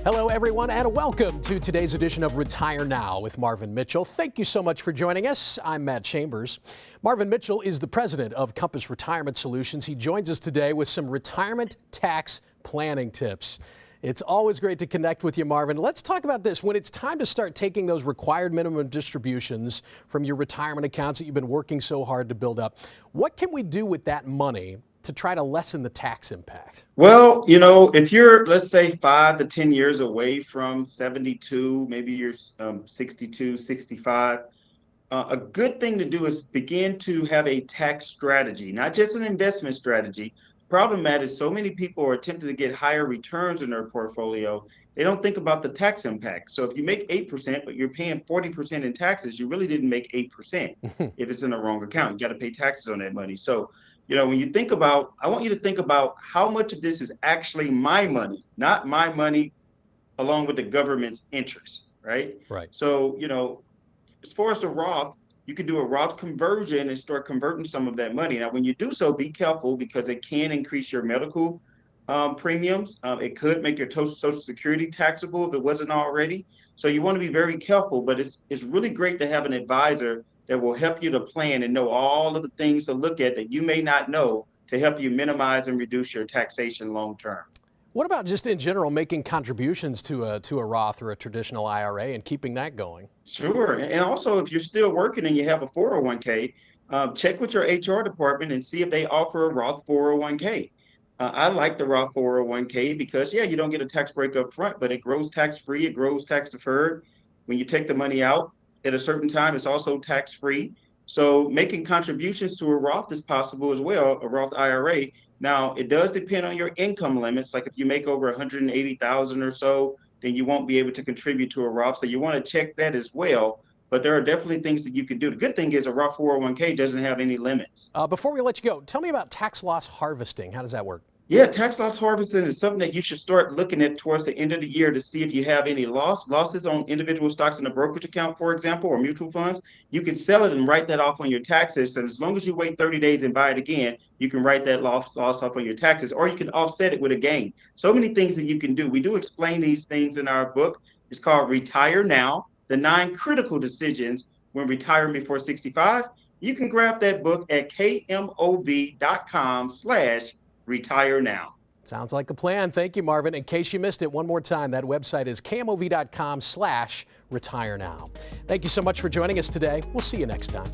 Hello, everyone, and welcome to today's edition of Retire Now with Marvin Mitchell. Thank you so much for joining us. I'm Matt Chambers. Marvin Mitchell is the president of Compass Retirement Solutions. He joins us today with some retirement tax planning tips. It's always great to connect with you, Marvin. Let's talk about this. When it's time to start taking those required minimum distributions from your retirement accounts that you've been working so hard to build up, what can we do with that money to try to lessen the tax impact? Well, if you're, let's say, 5 to 10 years away from 72, maybe you're 62, 65, a good thing to do is begin to have a tax strategy, not just an investment strategy. Problem, Matt, is so many people are attempting to get higher returns in their portfolio. They don't think about the tax impact. So if you make 8%, but you're paying 40% in taxes, you really didn't make 8% if it's in the wrong account. You got to pay taxes on that money. So when you think about, I want you to think about how much of this is actually my money, not my money along with the government's interest, right? Right. So, as far as the Roth, you could do a Roth conversion and start converting some of that money. Now, when you do so, be careful because it can increase your medical premiums. It could make your Social Security taxable if it wasn't already. So you want to be very careful, but it's really great to have an advisor that will help you to plan and know all of the things to look at that you may not know to help you minimize and reduce your taxation long term. What about just in general making contributions to a Roth or a traditional IRA and keeping that going? Sure. And also, if you're still working and you have a 401k, check with your HR department and see if they offer a Roth 401k. I like the Roth 401k because, you don't get a tax break up front, but it grows tax free. It grows tax deferred. When you take the money out at a certain time, it's also tax free. So making contributions to a Roth is possible as well, a Roth IRA. Now, it does depend on your income limits. Like if you make over 180,000 or so, then you won't be able to contribute to a Roth. So you want to check that as well. But there are definitely things that you can do. The good thing is a Roth 401k doesn't have any limits. Before we let you go, tell me about tax loss harvesting. How does that work? Yeah, tax loss harvesting is something that you should start looking at towards the end of the year to see if you have any losses on individual stocks in a brokerage account, for example, or mutual funds. You can sell it and write that off on your taxes. And as long as you wait 30 days and buy it again, you can write that loss off on your taxes, or you can offset it with a gain. So many things that you can do. We do explain these things in our book. It's called Retire Now, the 9 critical decisions when retiring before 65. You can grab that book at KMOV.com/retire now. Sounds like a plan. Thank you, Marvin. In case you missed it, one more time, that website is KMOV.com/retire now. Thank you so much for joining us today. We'll see you next time.